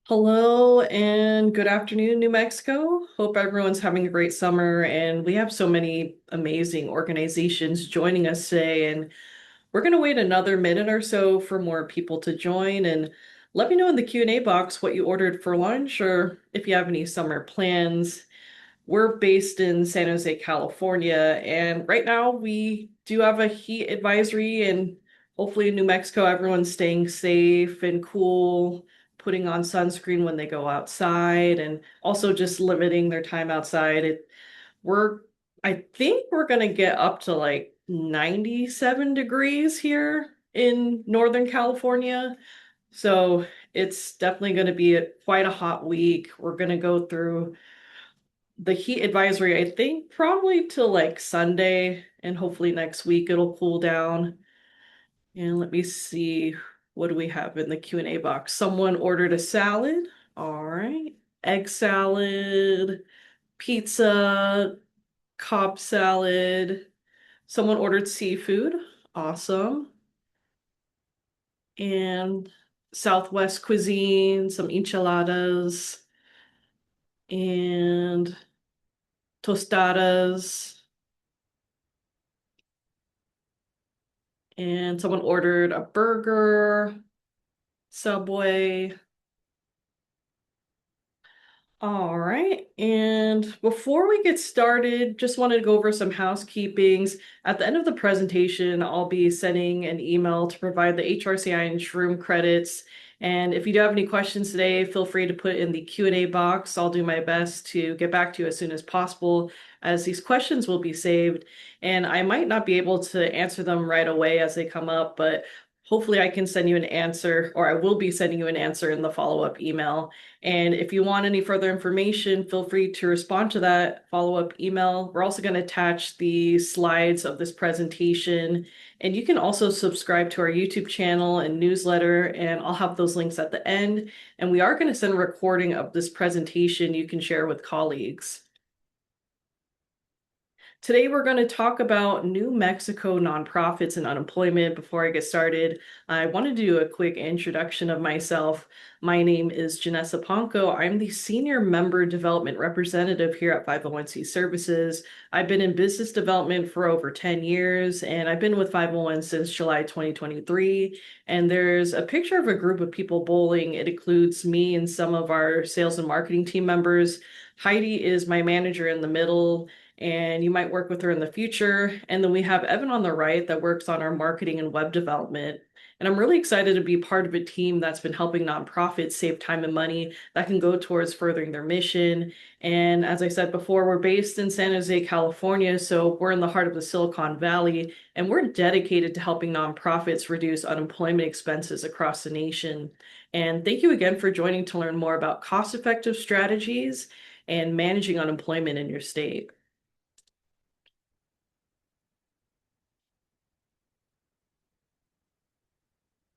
Hello and good afternoon, New Mexico. Hope everyone's having a great summer. And we have so many amazing organizations joining us today. And we're going to wait another minute or so for more people to join. And let me know in the Q&A box what you ordered for lunch or if you have any summer plans. We're based in San Jose, California, and right now we do have a heat advisory, and hopefully in New Mexico, everyone's staying safe and cool, putting on sunscreen when they go outside, and also just limiting their time outside. We're, I think we're gonna get up to like 97 degrees here in Northern California. So it's definitely going to be quite a hot week. We're going to go through the heat advisory, I think probably till like Sunday, and hopefully next week it'll cool down. And let me see, what do we have in the Q&A box? Someone ordered a salad. All right. Egg salad, pizza, Cobb salad. Someone ordered seafood. Awesome. And Southwest cuisine, some enchiladas and tostadas. And someone ordered a burger, Subway. All right. And before we get started, just wanted to go over some housekeepings. At the end of the presentation, I'll be sending an email to provide the HRCI and Shroom credits. And if you do have any questions today, feel free to put in the Q&A box. I'll do my best to get back to you as soon as possible, as these questions will be saved. And I might not be able to answer them right away as they come up, but hopefully I can send you an answer, or I will be sending you an answer in the follow-up email. And if you want any further information, feel free to respond to that follow-up email. We're also going to attach the slides of this presentation. And you can also subscribe to our YouTube channel and newsletter, and I'll have those links at the end. And we are going to send a recording of this presentation you can share with colleagues. Today, we're going to talk about New Mexico nonprofits and unemployment. Before I get started, I want to do a quick introduction of myself. My name is Janessa Ponco. I'm the Senior Member Development Representative here at 501c Services. I've been in business development for over 10 years, and I've been with 501 since July 2023. And there's a picture of a group of people bowling. It includes me and some of our sales and marketing team members. Heidi is my manager in the middle, and you might work with her in the future. And then we have Evan on the right that works on our marketing and web development. And I'm really excited to be part of a team that's been helping nonprofits save time and money that can go towards furthering their mission. And as I said before, we're based in San Jose, California, so we're in the heart of the Silicon Valley, and we're dedicated to helping nonprofits reduce unemployment expenses across the nation. And thank you again for joining to learn more about cost-effective strategies and managing unemployment in your state.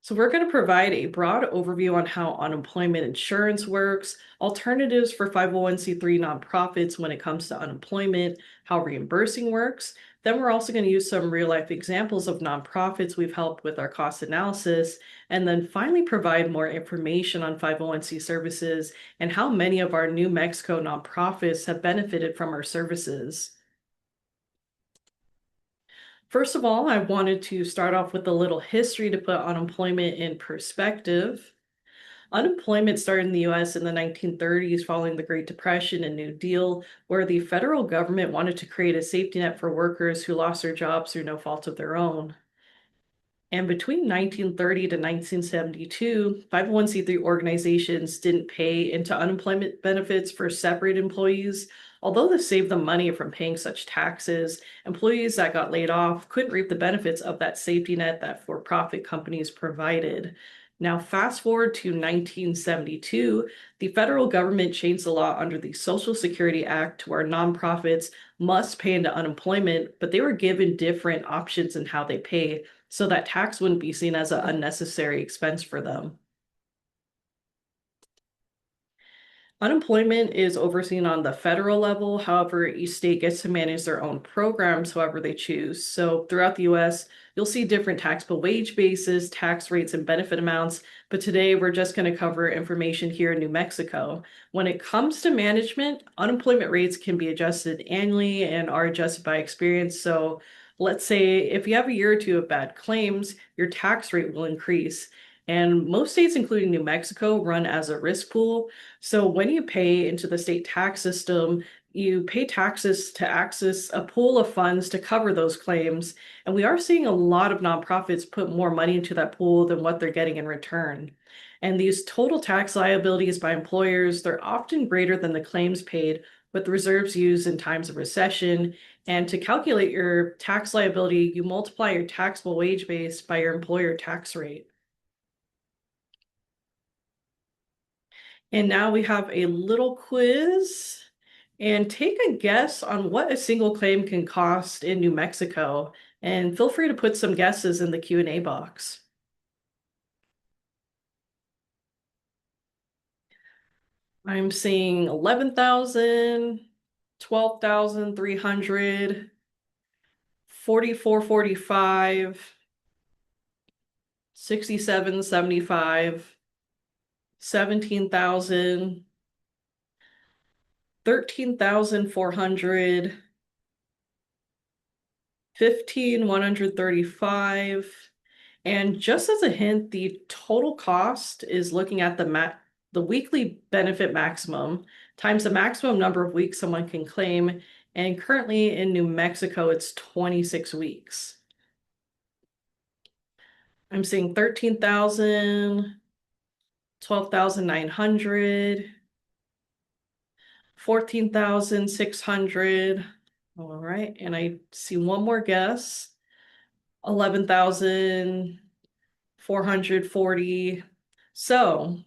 So we're going to provide a broad overview on how unemployment insurance works, alternatives for 501c3 nonprofits when it comes to unemployment, how reimbursing works. Then we're also going to use some real life examples of nonprofits we've helped with our cost analysis, and then finally provide more information on 501c services and how many of our New Mexico nonprofits have benefited from our services. First of all, I wanted to start off with a little history to put unemployment in perspective. Unemployment started in the US in the 1930s following the Great Depression and New Deal, where the federal government wanted to create a safety net for workers who lost their jobs through no fault of their own. And between 1930 to 1972, 501c3 organizations didn't pay into unemployment benefits for separate employees. Although this saved them money from paying such taxes, employees that got laid off couldn't reap the benefits of that safety net that for-profit companies provided. Now, fast forward to 1972, the federal government changed the law under the Social Security Act to where nonprofits must pay into unemployment, but they were given different options in how they pay, so that tax wouldn't be seen as an unnecessary expense for them. Unemployment is overseen on the federal level. However, each state gets to manage their own programs however they choose. So throughout the US, you'll see different taxable wage bases, tax rates, and benefit amounts. But today we're just going to cover information here in New Mexico. When it comes to management, unemployment rates can be adjusted annually and are adjusted by experience. So let's say if you have a year or two of bad claims, your tax rate will increase. And most states, including New Mexico, run as a risk pool. So when you pay into the state tax system, you pay taxes to access a pool of funds to cover those claims. And we are seeing a lot of nonprofits put more money into that pool than what they're getting in return. And these total tax liabilities by employers, they're often greater than the claims paid, with the reserves used in times of recession. And to calculate your tax liability, you multiply your taxable wage base by your employer tax rate. And now we have a little quiz. And take a guess on what a single claim can cost in New Mexico. And feel free to put some guesses in the Q&A box. I'm seeing 11,000, 12,300, 44.45, 67.75, 17,000, 13,400, 15,135. And just as a hint, the total cost is looking at the weekly benefit maximum times the maximum number of weeks someone can claim. And currently in New Mexico, it's 26 weeks. I'm seeing 13,000, 12,900, 14,600. All right, and I see one more guess. 11,440. So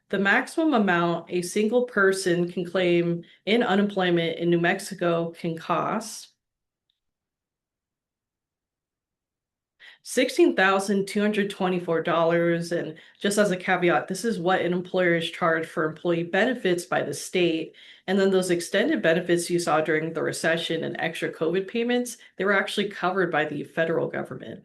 the maximum amount a single person can claim in unemployment in New Mexico can cost $16,224. And just as a caveat, this is what an employer is charged for employee benefits by the state. And then those extended benefits you saw during the recession and extra COVID payments, they were actually covered by the federal government.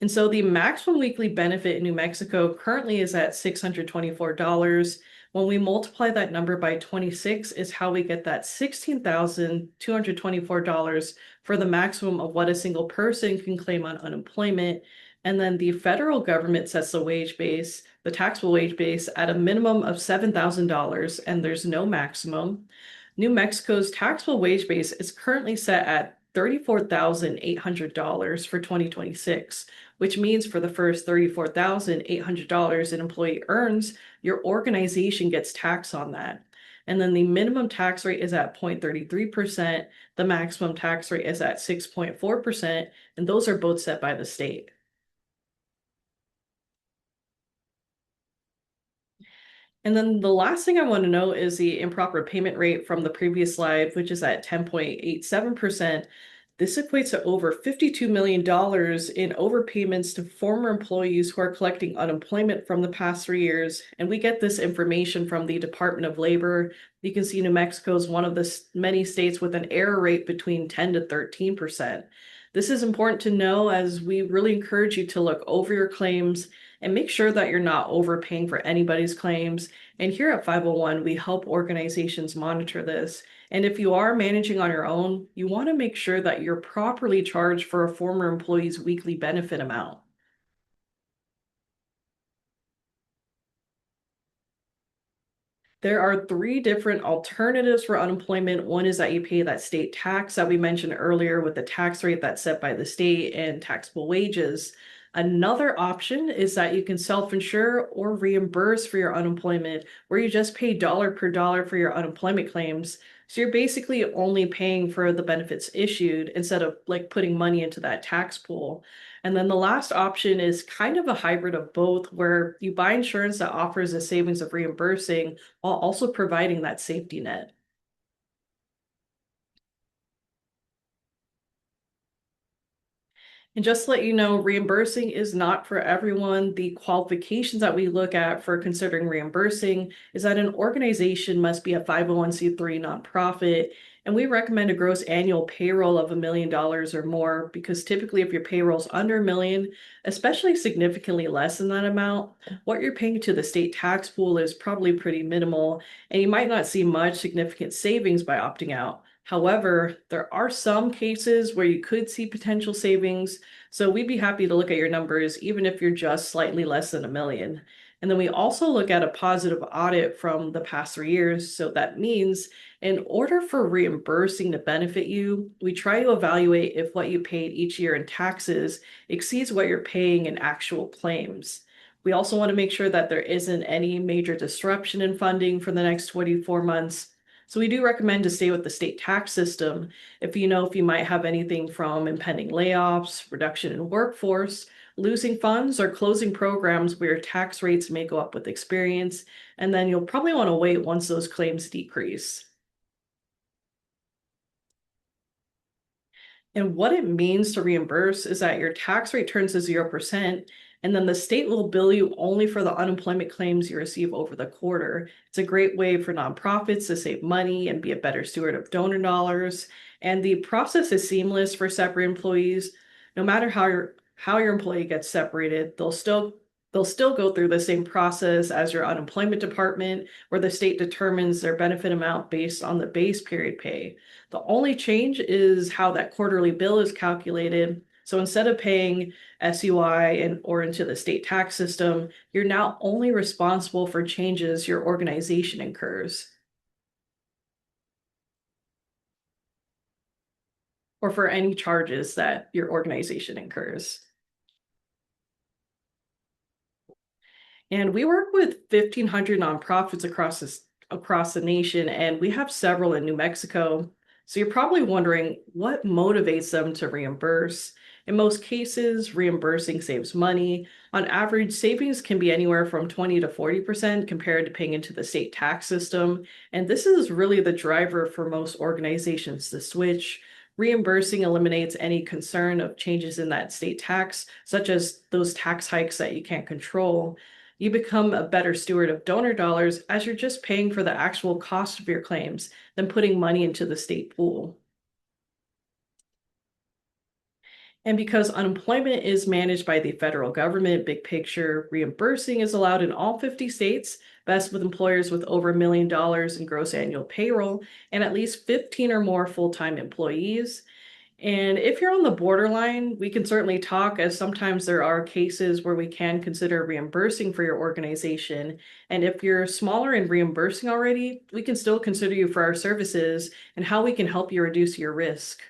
And so the maximum weekly benefit in New Mexico currently is at $624. When we multiply that number by 26 is how we get that $16,224 for the maximum of what a single person can claim on unemployment. And then the federal government sets the wage base, the taxable wage base, at a minimum of $7,000, and there's no maximum. New Mexico's taxable wage base is currently set at $34,800 for 2026, which means for the first $34,800 an employee earns, your organization gets tax on that. And then the minimum tax rate is at 0.33%, the maximum tax rate is at 6.4%, and those are both set by the state. And then the last thing I want to know is the improper payment rate from the previous slide, which is at 10.87%. This equates to over $52 million in overpayments to former employees who are collecting unemployment from the past 3 years. And we get this information from the Department of Labor. You can see New Mexico is one of the many states with an error rate between 10 to 13%. This is important to know as we really encourage you to look over your claims and make sure that you're not overpaying for anybody's claims. And here at 501, we help organizations monitor this. And if you are managing on your own, you want to make sure that you're properly charged for a former employee's weekly benefit amount. There are three different alternatives for unemployment. One is that you pay that state tax that we mentioned earlier with the tax rate that's set by the state and taxable wages. Another option is that you can self-insure or reimburse for your unemployment, where you just pay dollar per dollar for your unemployment claims. So you're basically only paying for the benefits issued instead of like putting money into that tax pool. And then the last option is kind of a hybrid of both, where you buy insurance that offers a savings of reimbursing while also providing that safety net. And just to let you know, reimbursing is not for everyone. The qualifications that we look at for considering reimbursing is that an organization must be a 501(c)(3) nonprofit. And we recommend a gross annual payroll of $1 million or more because typically, if your payroll's under a million, especially significantly less than that amount, what you're paying to the state tax pool is probably pretty minimal, and you might not see much significant savings by opting out. However, there are some cases where you could see potential savings, so we'd be happy to look at your numbers, even if you're just slightly less than a million. And then we also look at a positive audit from the past 3 years. So that means in order for reimbursing to benefit you, we try to evaluate if what you paid each year in taxes exceeds what you're paying in actual claims. We also want to make sure that there isn't any major disruption in funding for the next 24 months. So we do recommend to stay with the state tax system if you know if you might have anything from impending layoffs, reduction in workforce, losing funds, or closing programs where tax rates may go up with experience, and then you'll probably want to wait once those claims decrease. And what it means to reimburse is that your tax rate turns to 0%, and then the state will bill you only for the unemployment claims you receive over the quarter. It's a great way for nonprofits to save money and be a better steward of donor dollars. And the process is seamless for separate employees. No matter how your employee gets separated, they'll still go through the same process as your unemployment department, where the state determines their benefit amount based on the base period pay. The only change is how that quarterly bill is calculated. So instead of paying SUI or into the state tax system, you're now only responsible for changes your organization incurs or for any charges that your organization incurs. And we work with 1,500 nonprofits across the nation, and we have several in New Mexico. So you're probably wondering what motivates them to reimburse. In most cases, reimbursing saves money. On average, savings can be anywhere from 20 to 40% compared to paying into the state tax system. And this is really the driver for most organizations to switch. Reimbursing eliminates any concern of changes in that state tax, such as those tax hikes that you can't control. You become a better steward of donor dollars as you're just paying for the actual cost of your claims than putting money into the state pool. And because unemployment is managed by the federal government, big picture, reimbursing is allowed in all 50 states, best with employers with over $1 million in gross annual payroll and at least 15 or more full-time employees. And if you're on the borderline, we can certainly talk, as sometimes there are cases where we can consider reimbursing for your organization. And if you're smaller in reimbursing already, we can still consider you for our services and how we can help you reduce your risk.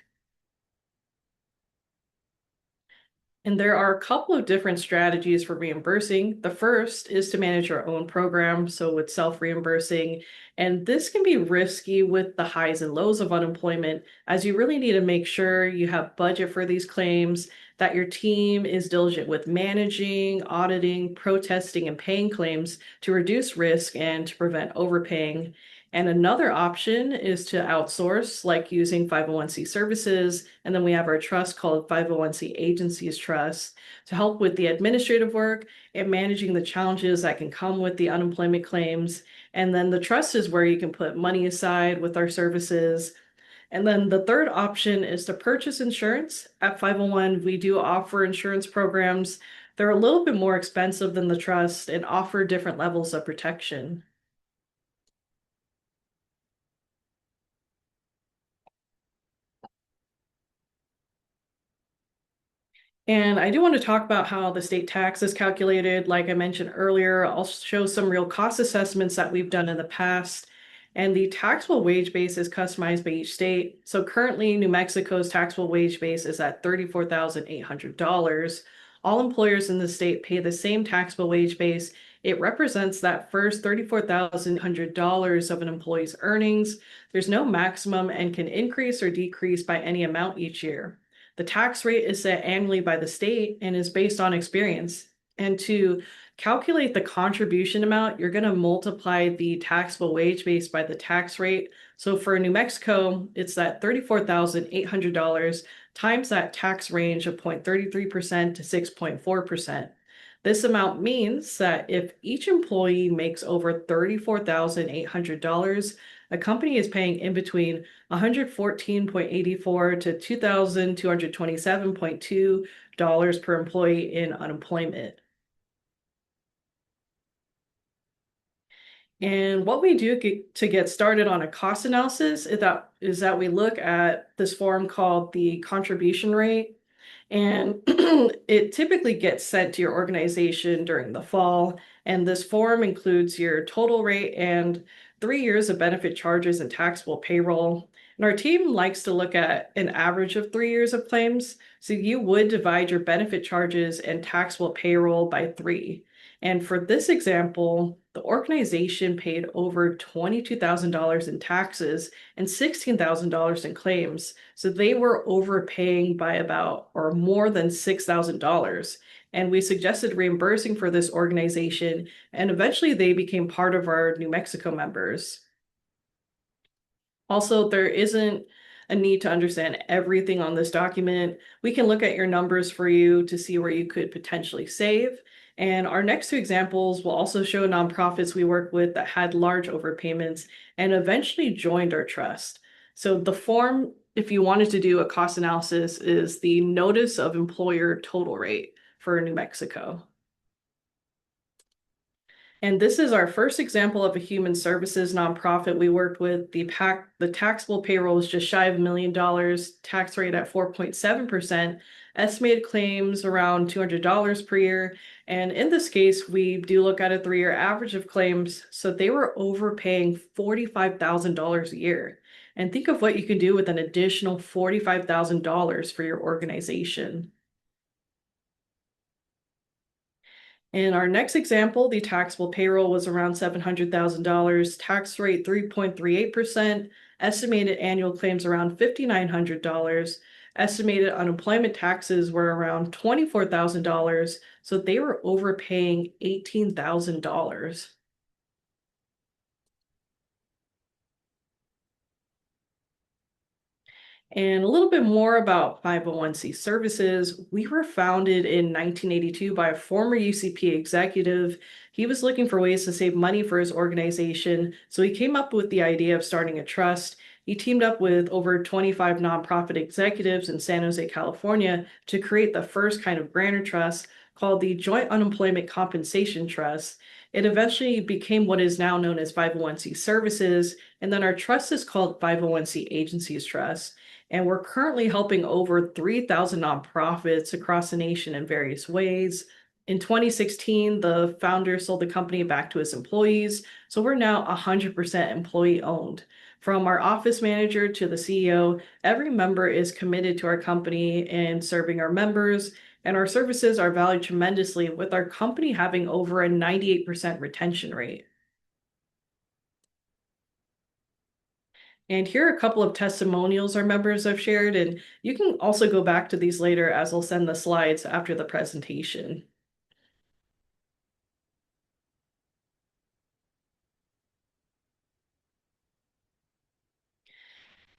And there are a couple of different strategies for reimbursing. The first is to manage your own program, so with self-reimbursing. And this can be risky with the highs and lows of unemployment, as you really need to make sure you have budget for these claims, that your team is diligent with managing, auditing, protesting, and paying claims to reduce risk and to prevent overpaying. And another option is to outsource, like using 501(c) services. And then we have our trust called 501(c) Agencies Trust to help with the administrative work and managing the challenges that can come with the unemployment claims. And then the trust is where you can put money aside with our services. And then the third option is to purchase insurance. At 501, we do offer insurance programs. They're a little bit more expensive than the trust and offer different levels of protection. And I do want to talk about how the state tax is calculated. Like I mentioned earlier, I'll show some real cost assessments that we've done in the past. And the taxable wage base is customized by each state. So currently, New Mexico's taxable wage base is at $34,800. All employers in the state pay the same taxable wage base. It represents that first $34,800 of an employee's earnings. There's no maximum and can increase or decrease by any amount each year. The tax rate is set annually by the state and is based on experience. And to calculate the contribution amount, you're going to multiply the taxable wage base by the tax rate. So for New Mexico, it's that $34,800 times that tax range of 0.33% to 6.4%. This amount means that if each employee makes over $34,800, a company is paying in between $114.84 to $2,227.2 per employee in unemployment. And what we do to get started on a cost analysis is that we look at this form called the contribution rate. And it typically gets sent to your organization during the fall. And this form includes your total rate and 3 years of benefit charges and taxable payroll. And our team likes to look at an average of 3 years of claims. So you would divide your benefit charges and taxable payroll by 3. And for this example, the organization paid over $22,000 in taxes and $16,000 in claims. So they were overpaying by about or more than $6,000. And we suggested reimbursing for this organization, and eventually they became part of our New Mexico members. Also, there isn't a need to understand everything on this document. We can look at your numbers for you to see where you could potentially save. And our next 2 examples will also show nonprofits we work with that had large overpayments and eventually joined our trust. So the form, if you wanted to do a cost analysis, is the notice of employer total rate for New Mexico. And this is our first example of a human services nonprofit we worked with. The taxable payroll is just shy of $1 million, tax rate at 4.7%, estimated claims around $200 per year. And in this case, we do look at a 3-year average of claims. So they were overpaying $45,000 a year. And think of what you can do with an additional $45,000 for your organization. In our next example, the taxable payroll was around $700,000, tax rate 3.38%, estimated annual claims around $5,900, estimated unemployment taxes were around $24,000, so they were overpaying $18,000. And a little bit more about 501c services. We were founded in 1982 by a former UCP executive. He was looking for ways to save money for his organization, so he came up with the idea of starting a trust. He teamed up with over 25 nonprofit executives in San Jose, California, to create the first kind of grantor trust called the Joint Unemployment Compensation Trust. It eventually became what is now known as 501c Services, and then our trust is called 501c Agencies Trust. And we're currently helping over 3,000 nonprofits across the nation in various ways. In 2016, the founder sold the company back to his employees, so we're now 100% employee owned. From our office manager to the CEO, every member is committed to our company and serving our members, and our services are valued tremendously, with our company having over a 98% retention rate. And here are a couple of testimonials our members have shared, and you can also go back to these later as I'll send the slides after the presentation.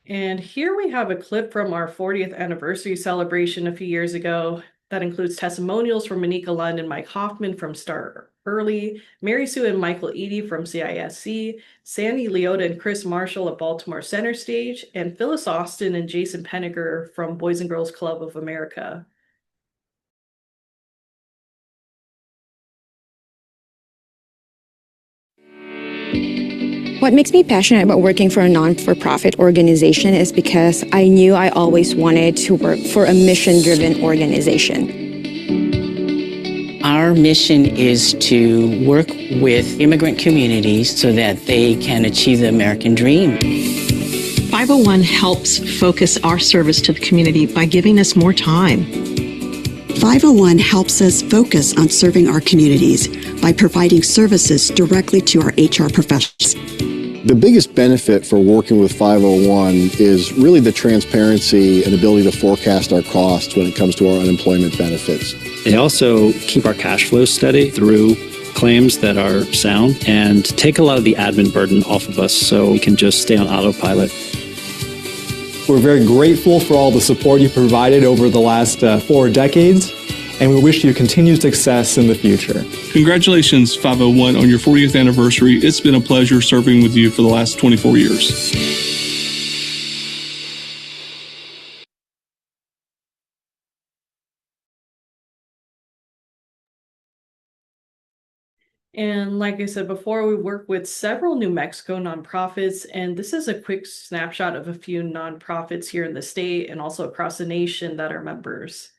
And here we have a clip from our 40th anniversary celebration a few years ago that includes testimonials from Monica Lund and Mike Hoffman from Start Early, Mary Sue and Michael Eady from CISC, Sandy Leota and Chris Marshall at Baltimore Center Stage, and Phyllis Austin and Jason Penniger from Boys and Girls Club of America. What makes me passionate about working for a non-for-profit organization is because I knew I always wanted to work for a mission-driven organization. Our mission is to work with immigrant communities so that they can achieve the American dream. 501 helps focus our service to the community by giving us more time. 501 helps us focus on serving our communities by providing services directly to our HR professionals. The biggest benefit for working with 501 is really the transparency and ability to forecast our costs when it comes to our unemployment benefits. They also keep our cash flow steady through claims that are sound and take a lot of the admin burden off of us so we can just stay on autopilot. We're very grateful for all the support you provided over the last 4 decades, and we wish you continued success in the future. Congratulations, 501, on your 40th anniversary. It's been a pleasure serving with you for the last 24 years. And like I said before, we work with several New Mexico nonprofits, and this is a quick snapshot of a few nonprofits here in the state and also across the nation that are members.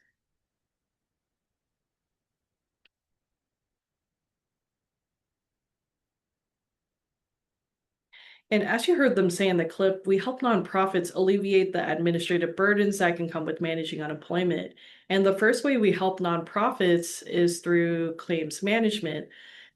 And as you heard them say in the clip, we help nonprofits alleviate the administrative burdens that can come with managing unemployment. And the first way we help nonprofits is through claims management.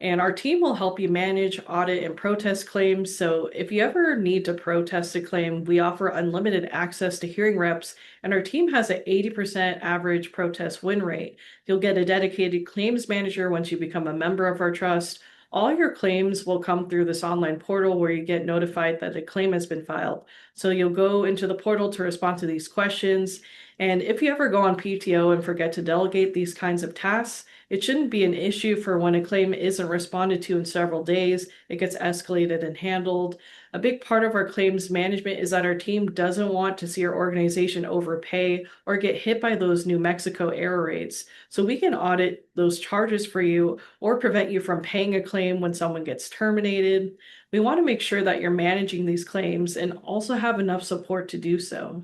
And our team will help you manage, audit, and protest claims. So if you ever need to protest a claim, we offer unlimited access to hearing reps, and our team has an 80% average protest win rate. You'll get a dedicated claims manager once you become a member of our trust. All your claims will come through this online portal where you get notified that a claim has been filed. So you'll go into the portal to respond to these questions. And if you ever go on PTO and forget to delegate these kinds of tasks, it shouldn't be an issue for when a claim isn't responded to in several days. It gets escalated and handled. A big part of our claims management is that our team doesn't want to see our organization overpay or get hit by those New Mexico error rates. So we can audit those charges for you or prevent you from paying a claim when someone gets terminated. We want to make sure that you're managing these claims and also have enough support to do so.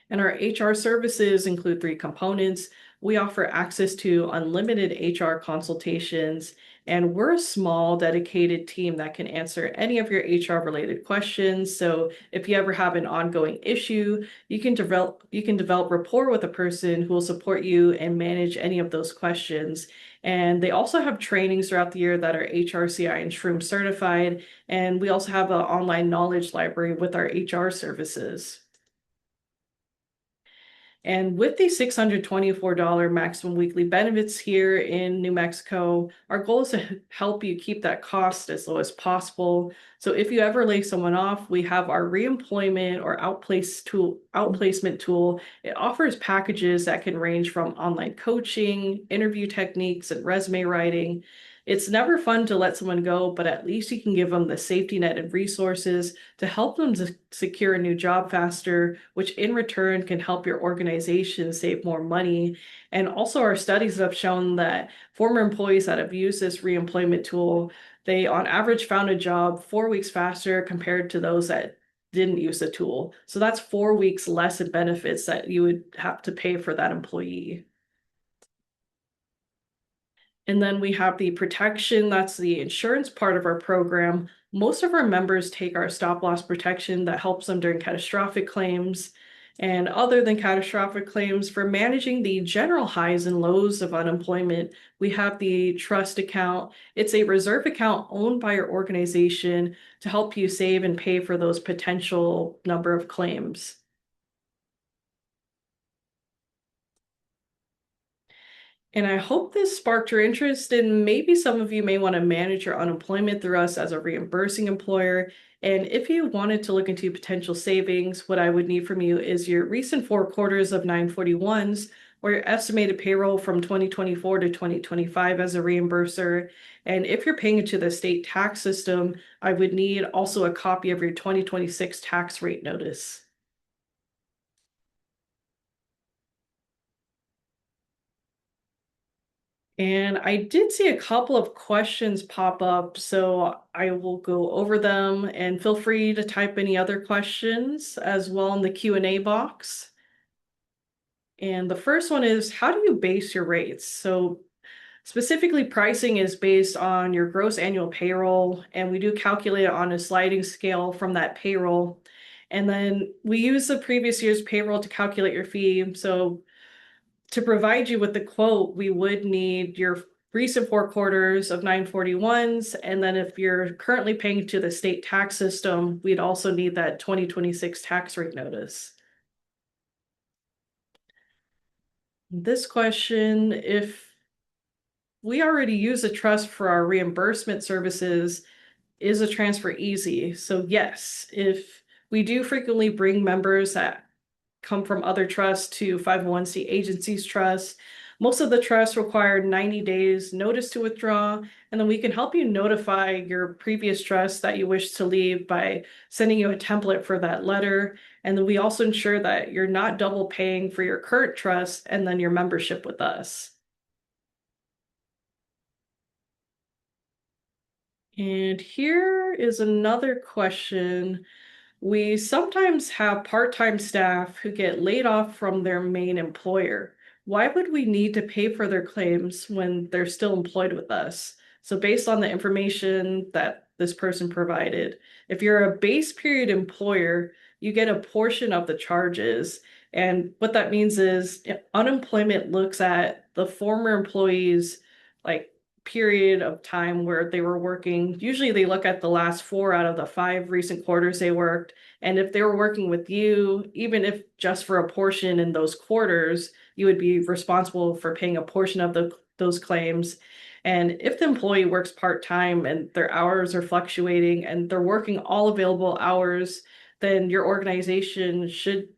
And our HR services include 3 components. We offer access to unlimited HR consultations, and we're a small, dedicated team that can answer any of your HR related questions. So if you ever have an ongoing issue, you can develop rapport with a person who will support you and manage any of those questions. And they also have trainings throughout the year that are HRCI and SHROOM certified. And we also have an online knowledge library with our HR services. And with the $624 maximum weekly benefits here in New Mexico, our goal is to help you keep that cost as low as possible. So if you ever lay someone off, we have our reemployment or outplacement tool. It offers packages that can range from online coaching, interview techniques, and resume writing. It's never fun to let someone go, but at least you can give them the safety net and resources to help them to secure a new job faster, which in return can help your organization save more money. And also our studies have shown that former employees that have used this reemployment tool, they on average found a job 4 weeks faster compared to those that didn't use the tool. So that's 4 weeks less in benefits that you would have to pay for that employee. And then we have the protection, that's the insurance part of our program. Most of our members take our stop loss protection that helps them during catastrophic claims. And other than catastrophic claims, for managing the general highs and lows of unemployment, we have the trust account. It's a reserve account owned by your organization to help you save and pay for those potential number of claims. And I hope this sparked your interest, and maybe some of you may want to manage your unemployment through us as a reimbursing employer. And if you wanted to look into potential savings, what I would need from you is your recent 4 quarters of 941s or your estimated payroll from 2024 to 2025 as a reimburser. And if you're paying into the state tax system, I would need also a copy of your 2026 tax rate notice. And I did see a couple of questions pop up, so I will go over them and feel free to type any other questions as well in the Q&A box. And the first one is, how do you base your rates? So specifically, pricing is based on your gross annual payroll, and we do calculate it on a sliding scale from that payroll. And then we use the previous year's payroll to calculate your fee. So to provide you with the quote, we would need your recent 4 quarters of 941s. And then if you're currently paying to the state tax system, we'd also need that 2026 tax rate notice. This question, if we already use a trust for our reimbursement services, is a transfer easy? So yes, if we do frequently bring members that come from other trusts to 501(c) agencies trusts. Most of the trusts require 90 days notice to withdraw, and then we can help you notify your previous trust that you wish to leave by sending you a template for that letter. And then we also ensure that you're not double paying for your current trust and then your membership with us. And here is another question. We sometimes have part-time staff who get laid off from their main employer. Why would we need to pay for their claims when they're still employed with us? So based on the information that this person provided, if you're a base period employer, you get a portion of the charges. And what that means is unemployment looks at the former employees like period of time where they were working. Usually they look at the last 4 out of the 5 recent quarters they worked. And if they were working with you, even if just for a portion in those quarters, you would be responsible for paying a portion of those claims. And if the employee works part-time and their hours are fluctuating and they're working all available hours, then your organization should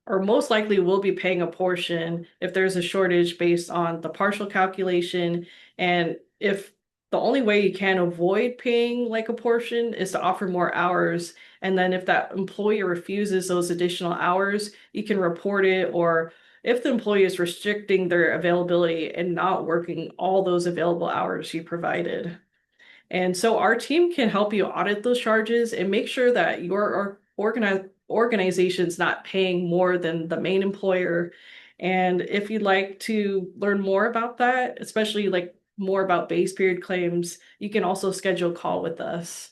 or most likely will be paying a portion if there's a shortage based on the partial calculation. And if the only way you can avoid paying like a portion is to offer more hours. And then if that employer refuses those additional hours, you can report it. Or if the employee is restricting their availability and not working all those available hours you provided. And so our team can help you audit those charges and make sure that your organization's not paying more than the main employer. And if you'd like to learn more about that, especially like more about base period claims, you can also schedule a call with us.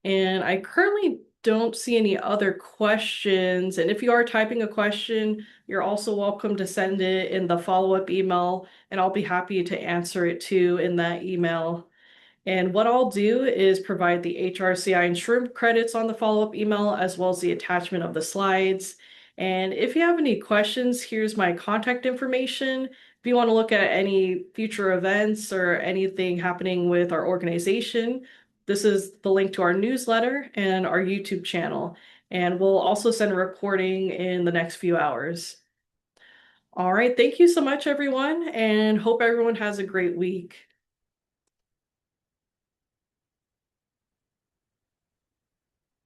And I currently don't see any other questions. And if you are typing a question, you're also welcome to send it in the follow-up email, and I'll be happy to answer it too in that email. And what I'll do is provide the HRCI and shrimp credits on the follow-up email, as well as the attachment of the slides. And if you have any questions, here's my contact information. If you want to look at any future events or anything happening with our organization, this is the link to our newsletter and our YouTube channel. And we'll also send a recording in the next few hours. All right, thank you so much, everyone, and hope everyone has a great week.